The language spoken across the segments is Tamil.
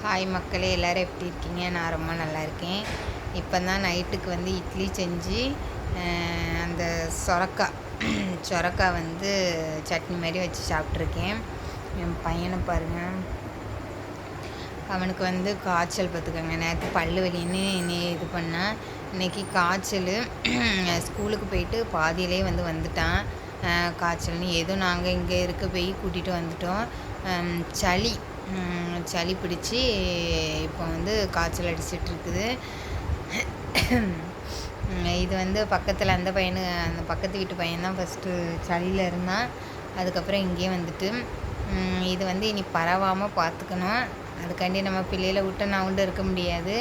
ஹாய் மக்களே, எல்லோரும் எப்படி இருக்கீங்க? நான் ரொம்ப நல்லா இருக்கேன். இப்போ தான் நைட்டுக்கு வந்து இட்லி செஞ்சு அந்த சொரக்காய் வந்து சட்னி மாதிரி வச்சு சாப்பிட்ருக்கேன். என் பையனை பாருங்கள், அவனுக்கு வந்து காய்ச்சல் பார்த்துக்கோங்க. நேற்று பல்லு வலின்னு இது பண்ணால் இன்றைக்கி காய்ச்சல். ஸ்கூலுக்கு போயிட்டு பாதியிலே வந்துட்டான். காய்ச்சல்னு ஏதோ நாங்கள் இங்கே இருக்க போய் கூட்டிகிட்டு வந்துட்டோம். சளி பிடிச்சி இப்போ வந்து காய்ச்சல் அடிச்சிட்ருக்குது. இது வந்து பக்கத்தில் அந்த பக்கத்து வீட்டு பையன்தான் ஃபஸ்ட்டு சளியில் இருந்தான். அதுக்கப்புறம் இங்கேயே வந்துட்டு இது வந்து இனி பரவாமல் பார்த்துக்கணும். அதுக்காண்டி நம்ம பிள்ளைகளை விட்டு நான் உண்டு இருக்க முடியாது.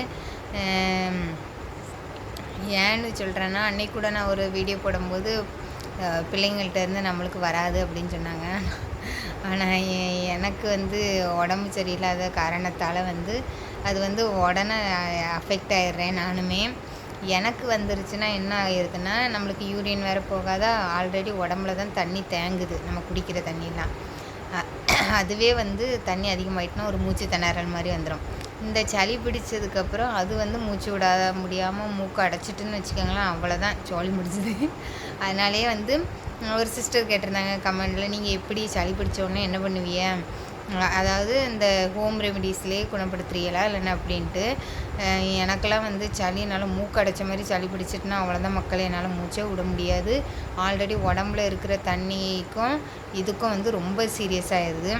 ஏன்னு சொல்கிறேன்னா, அன்னைக்கு கூட நான் ஒரு வீடியோ போடும்போது பிள்ளைங்கள்ட்ட இருந்து நம்மளுக்கு வராது அப்படின்னு சொன்னாங்க. ஆனால் எனக்கு வந்து உடம்பு சரியில்லாத காரணத்தால் அது உடனே அஃபெக்ட் ஆகிடுறேன் நானுமே. எனக்கு வந்துருச்சுன்னா என்ன ஆகிருக்குன்னா, நம்மளுக்கு யூரின் வேறு போகாதா, ஆல்ரெடி உடம்புல தான் தண்ணி தேங்குது, நம்ம குடிக்கிற தண்ணிலாம். அதுவே தண்ணி அதிகமாகிட்டுனா ஒரு மூச்சு திணறல் மாதிரி வந்துடும். இந்த சளி பிடிச்சதுக்கப்புறம் அது மூச்சு விட முடியாமல் மூக்கு அடைச்சிட்டுன்னு வச்சுக்கோங்களேன், அவ்வளோதான், சோழி முடிஞ்சுது. அதனாலே ஒரு சிஸ்டர் கேட்டிருந்தாங்க கமெண்டில், நீங்கள் எப்படி சளி பிடிச்சோடனே என்ன பண்ணுவீங்க, அதாவது இந்த ஹோம் ரெமிடிஸ்லேயே குணப்படுத்துறீங்களா இல்லைன்னா அப்படின்ட்டு. எனக்கெல்லாம் சளி என்னால் மூக்கு அடைச்ச மாதிரி சளி பிடிச்சிட்டுனா அவ்வளோதான் மக்கள், என்னால் மூச்சே விட முடியாது. ஆல்ரெடி உடம்புல இருக்கிற தண்ணிக்கும் இதுக்கும் ரொம்ப சீரியஸ் ஆயிடுது.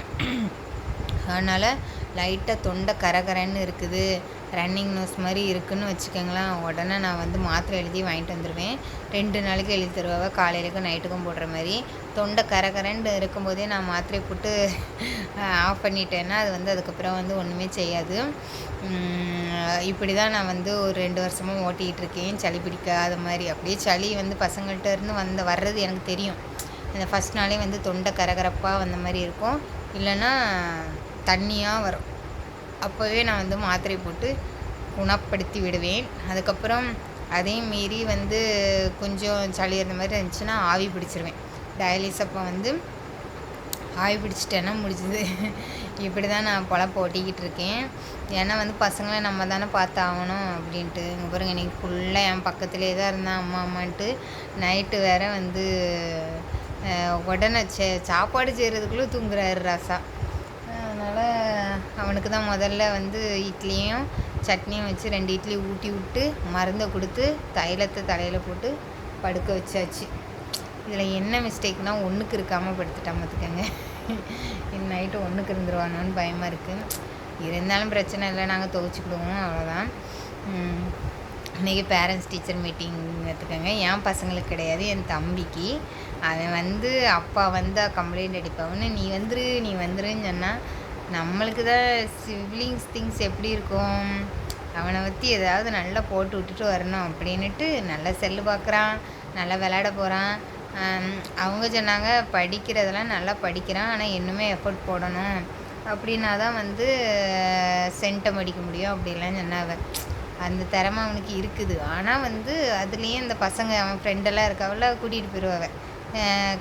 அதனால் லைட்டாக தொண்டை கரகரன்னு இருக்குது, ரன்னிங் நோஸ் மாதிரி இருக்குதுன்னு வச்சுக்கோங்களேன். உடனே நான் மாத்திரை எழுதி வாங்கிட்டு வந்துடுவேன். 2 நாளைக்கு எழுதி தருவாங்க, காலையிலுக்கும் நைட்டுக்கும் போடுற மாதிரி. தொண்டை கரகரன்னு இருக்கும்போதே நான் மாத்திரை போட்டு ஆஃப் பண்ணிட்டேன்னா அது அதுக்கப்புறம் ஒன்றுமே செய்யாது. இப்படி தான் நான் ஒரு 2 வருஷமாக ஓட்டிகிட்டு இருக்கேன். சளி பிடிக்காத மாதிரி. அப்படியே சளி பசங்கள்கிட்ட இருந்து வர்றது எனக்கு தெரியும். இந்த ஃபஸ்ட் நாளே தொண்டை கரகரப்பாக வந்த மாதிரி இருக்கும், இல்லைன்னா தண்ணியாக வரும். அப்போவே நான் மாத்திரை போட்டு குணப்படுத்தி விடுவேன். அதுக்கப்புறம் அதையும் மீறி கொஞ்சம் சளி இருந்த மாதிரி இருந்துச்சுன்னா ஆவி பிடிச்சிருவேன். டயாலிஸ் அப்போ ஆவி பிடிச்சிட்டேன்னா முடிஞ்சுது. இப்படி தான் நான் பொழப்ப ஓட்டிக்கிட்டு இருக்கேன். ஏன்னா பசங்களை நம்ம தானே பார்த்து ஆகணும் அப்படின்ட்டு. இங்கே பாருங்க, இன்றைக்கி ஃபுல்லாக என் பக்கத்துலேயே தான் இருந்தேன், அம்மான்ட்டு. நைட்டு வேறு உடனே சாப்பாடு செய்கிறதுக்குள்ளே தூங்குறாரு ராசா. அதனால் அவனுக்கு தான் முதல்ல இட்லியும் சட்னியும் வச்சு 2 இட்லி ஊட்டி விட்டு மருந்தை கொடுத்து தைலத்தை தலையில் போட்டு படுக்க வச்சாச்சு. இதில் என்ன மிஸ்டேக்னால், ஒன்றுக்கு இருக்காமல் படுத்துட்டான் பார்த்துக்கங்க. நைட்டு ஒன்றுக்கு இருந்துருவானோன்னு பயமாக இருக்குது. இருந்தாலும் பிரச்சனை இல்லை, நாங்கள் துவைச்சிக்கிடுவோம், அவ்வளோதான். இன்றைக்கி பேரண்ட்ஸ் டீச்சர் மீட்டிங் எடுத்துக்கோங்க. என் பசங்களுக்கு கிடையாது, என் தம்பிக்கு. அவன் அப்பா வந்தால் கம்ப்ளைண்ட் அடிப்பான்னு, நீ வந்துருன்னு சொன்னால் நம்மளுக்கு தான் சிப்ளிங்ஸ் திங்ஸ் எப்படி இருக்கும். அவனை பற்றி ஏதாவது நல்லா போட்டு விட்டுட்டு வரணும் அப்படின்ட்டு நல்லா செல்லு பார்க்குறான், நல்லா விளையாட போகிறான். அவங்க சொன்னாங்க படிக்கிறதெல்லாம் நல்லா படிக்கிறான், ஆனால் இன்னுமே எஃபர்ட் போடணும் அப்படின்னா தான் சென்டம் அடிக்க முடியும் அப்படிலாம் சொன்னாங்க. அந்த திறமை அவனுக்கு இருக்குது. ஆனால் அதுலேயும் இந்த பசங்க அவன் ஃப்ரெண்டெல்லாம் இருக்காவல கூட்டிகிட்டு போயிடுவாங்க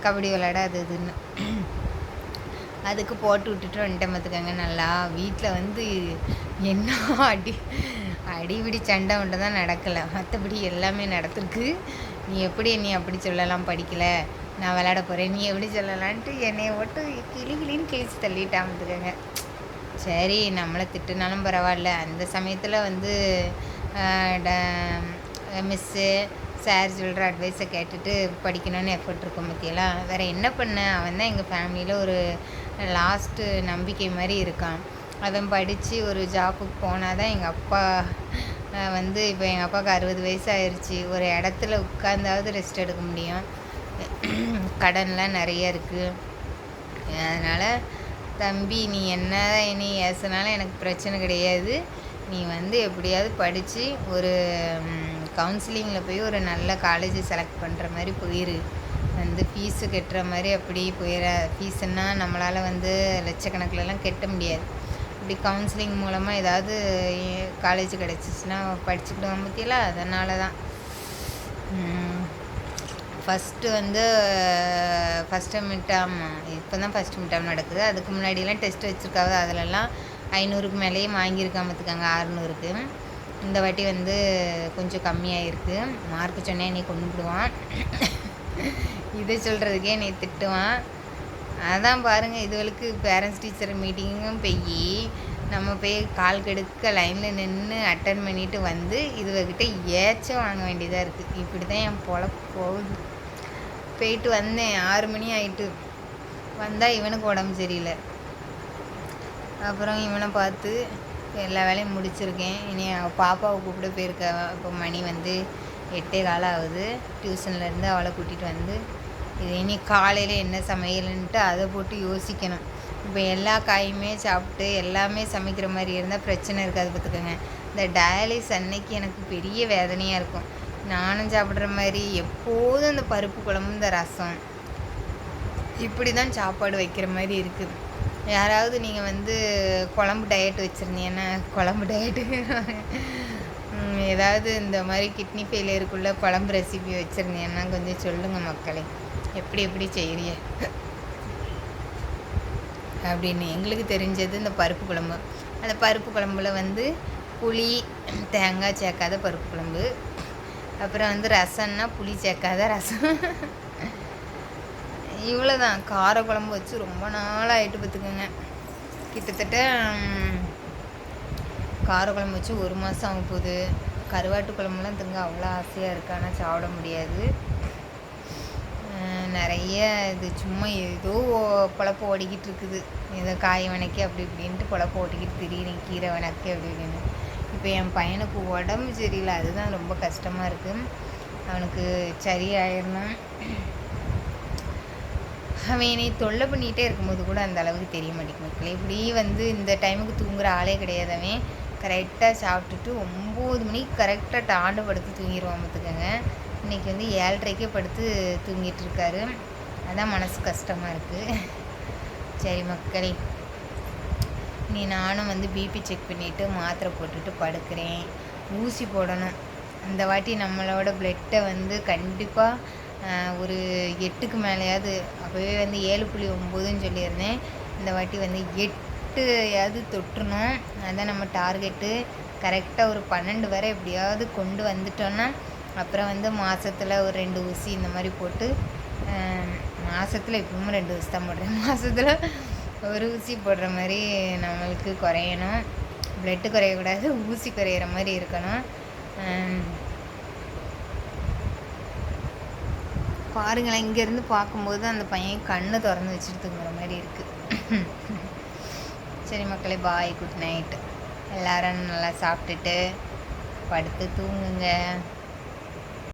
கபடி விளையாட அது இதுன்னு. அதுக்கு போட்டு விட்டுட்டு வந்துட்டேன் பார்த்துக்கங்க. நல்லா வீட்டில் என்ன அடிபிடி சண்டை ஒன்று தான் நடக்கலை, மற்றபடி எல்லாமே நடத்திருக்கு. நீ அப்படி சொல்லலாம், படிக்கலை, நான் விளையாட போகிறேன், நீ எப்படி சொல்லலான்ட்டு என்னையை போட்டு கிளின்னு கிழிச்சு தள்ளிட்டான் பார்த்துக்கங்க. சரி, நம்மளை திட்டுனாலும் பரவாயில்ல. அந்த சமயத்தில் மிஸ்ஸு சார் சொல்கிற அட்வைஸை கேட்டுட்டு படிக்கணும்னு எஃபர்ட் இருக்கும் பற்றியெல்லாம். வேறு என்ன பண்ண, அவன் தான் எங்கள் ஃபேமிலியில் ஒரு லாஸ்ட்டு நம்பிக்கை மாதிரி இருக்கான். அவன் படித்து ஒரு ஜாப்புக்கு போனால் தான் எங்கள் அப்பா இப்போ எங்கள் அப்பாவுக்கு 60 வயசு ஆயிடுச்சு, ஒரு இடத்துல உட்கார்ந்தாவது ரெஸ்ட் எடுக்க முடியும். கடன்லாம் நிறைய இருக்குது. அதனால் தம்பி, நீ ஏசுனாலும் எனக்கு பிரச்சனை கிடையாது. நீ எப்படியாவது படித்து ஒரு கவுன்சிலிங்கில் போய் ஒரு நல்ல காலேஜ் செலக்ட் பண்ணுற மாதிரி போயிரு. ஃபீஸு கட்டுற மாதிரி அப்படி போயிட. ஃபீஸுன்னால் நம்மளால் லட்சக்கணக்கிலலாம் கட்ட முடியாது. இப்படி கவுன்சிலிங் மூலமாக ஏதாவது காலேஜ் கிடச்சிச்சின்னா படிச்சுக்கிடுவோம் பற்றியெல்லாம். அதனால தான் ஃபஸ்ட்டு மிட் டேர்ம் இப்போ தான் ஃபஸ்ட்டு மிட் டேர்ம் நடக்குது. அதுக்கு முன்னாடியெல்லாம் டெஸ்ட் வச்சுருக்காங்க. அதிலெல்லாம் 500க்கு மேலேயே வாங்கியிருக்கான் பார்த்துக்கங்க, 600க்கு. இந்த வாட்டி வந்து கொஞ்சம் கம்மியாக இருக்குது. மார்க்கு சொன்னேன் நீ கொண்டு விடுவான். இதை சொல்கிறதுக்கே நீ திட்டுவான். அதான் பாருங்கள், இதுவளுக்கு பேரண்ட்ஸ் டீச்சர் மீட்டிங்கும் நம்ம போய் கால் கெடுக்க லைனில் நின்று அட்டன் பண்ணிட்டு வந்து இதுவகிட்ட ஏச்சம் வாங்க வேண்டியதாக இருக்குது. இப்படி தான் என் பொழப்பு போகுது. போயிட்டு வந்தேன், 6 மணி ஆகிட்டு. வந்தால் இவனுக்கு உடம்பு சரியில்லை. அப்புறம் இவனை பார்த்து எல்லா வேலையும் முடிச்சிருக்கேன். இனி பாப்பாவை கூப்பிட போயிருக்கா. இப்போ மணி வந்து 8:15 ஆகுது. டியூஷன்லேருந்து அவளை கூட்டிகிட்டு வந்து இது இனி காலையில் என்ன சமையலுன்ட்டு அதை போட்டு யோசிக்கணும். இப்போ எல்லா காயுமே சாப்பிட்டு எல்லாமே சமைக்கிற மாதிரி இருந்தால் பிரச்சனை இருக்காது பார்த்துக்கோங்க. இந்த டயாலிஸ் அன்னைக்கு எனக்கு பெரிய வேதனையாக இருக்கும். நானும் சாப்பிட்ற மாதிரி எப்போதும் இந்த பருப்பு குழம்பு, இந்த ரசம், இப்படி தான் சாப்பாடு வைக்கிற மாதிரி இருக்குது. யாராவது நீங்கள் வந்து குழம்பு டயட் வச்சுருந்தீங்கன்னா, குழம்பு டயட்டு ஏதாவது இந்த மாதிரி கிட்னி ஃபெயிலியருக்குள்ளே குழம்பு ரெசிபி வச்சுருந்தீங்கன்னா கொஞ்சம் சொல்லுங்கள் மக்களே, எப்படி செய்கிறீங்க அப்படின்னு. எங்களுக்கு தெரிஞ்சது இந்த பருப்பு குழம்பு. அந்த பருப்பு குழம்புல வந்து புளி தேங்காய் சேர்க்காத பருப்பு குழம்பு. அப்புறம் வந்து ரசம்னா புளி சேர்க்காத ரசம். இவ்வளோ தான். கார குழம்பு வச்சு ரொம்ப நாள் ஆகிட்டு பார்த்துக்கோங்க. கிட்டத்தட்ட கார குழம்பு வச்சு 1 மாதம் ஆக போகுது. கருவாட்டு குழம்புலாம் திங்க அவ்வளோ ஆசையாக இருக்குது, ஆனால் சாப்பிட முடியாது. நிறைய இது சும்மா ஏதோ பொழப்பு ஓடிக்கிட்டு இருக்குது. ஏதோ காய் வணக்கி அப்படி இப்படின்ட்டு பொழப்பு ஓட்டிக்கிட்டு திடீர்னு கீரை வணக்கி அப்படி இப்படின்னு. இப்போ என் பையனுக்கு உடம்பு சரியில்லை, அதுதான் ரொம்ப கஷ்டமாக இருக்குது. அவனுக்கு சரியாயிடணும். அவன் என்னை தொல்லை பண்ணிகிட்டே இருக்கும்போது கூட அந்த அளவுக்கு தெரிய மாட்டேங்குது மக்களே. இப்படி வந்து இந்த டைமுக்கு தூங்குகிற ஆளே கிடையாது. அவன் கரெக்டாக சாப்பிட்டுட்டு 9 மணிக்கு கரெக்டாக டாண்டு படுத்து தூங்கிடுவான் பார்த்துக்கோங்க. இன்றைக்கி வந்து 7:30க்கே படுத்து தூங்கிட்டு இருக்காரு. அதான் மனசு கஷ்டமாக இருக்குது. சரி மக்களே, நீ நானும் வந்து பிபி செக் பண்ணிவிட்டு மாத்திரை போட்டுட்டு படுக்கிறேன். ஊசி போடணும். இந்த வாட்டி நம்மளோட பிளட்டை வந்து கண்டிப்பாக ஒரு 8க்கு மேலேயாவது, அப்போவே வந்து 7.9ன்னு சொல்லியிருந்தேன். இந்த வாட்டி வந்து 8யாவது தொட்டுணும். அதான் நம்ம டார்கெட்டு. கரெக்டாக ஒரு 12 வரை எப்படியாவது கொண்டு வந்துட்டோன்னா அப்புறம் வந்து மாதத்தில் ஒரு 2 ஊசி இந்த மாதிரி போட்டு, மாதத்தில் எப்பவும் 2 ஊசி தான் போடுறேன். மாதத்தில் ஒரு ஊசி போடுற மாதிரி நம்மளுக்கு குறையணும். பிளட்டு குறையக்கூடாது, ஊசி குறையிற மாதிரி இருக்கணும். பாருங்களேன், இங்கேருந்து பார்க்கும்போது அந்த பையன் கண்ணை திறந்து வச்சுட்டு தூங்குற மாதிரி இருக்குது. சரி மக்களே, பாய், குட் நைட். எல்லோரும் நல்லா சாப்பிட்டுட்டு படுத்து தூங்குங்க.